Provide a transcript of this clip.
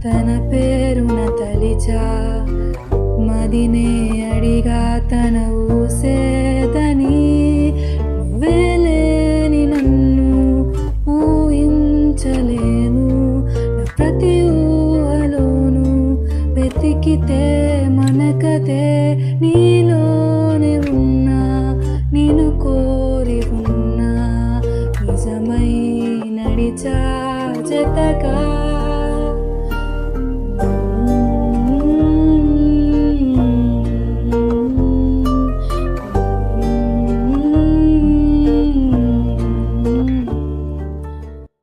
తన పేరున తలిచా మదినే అడిగా తన ఊసేదని నువ్వేలేని నన్ను ఊహించలేను ప్రతి ఊహలోను వెతికితే మనకతే నీలోనే ఉన్నా నేను కోరి ఉన్నా నిజమై నడిచా జతగా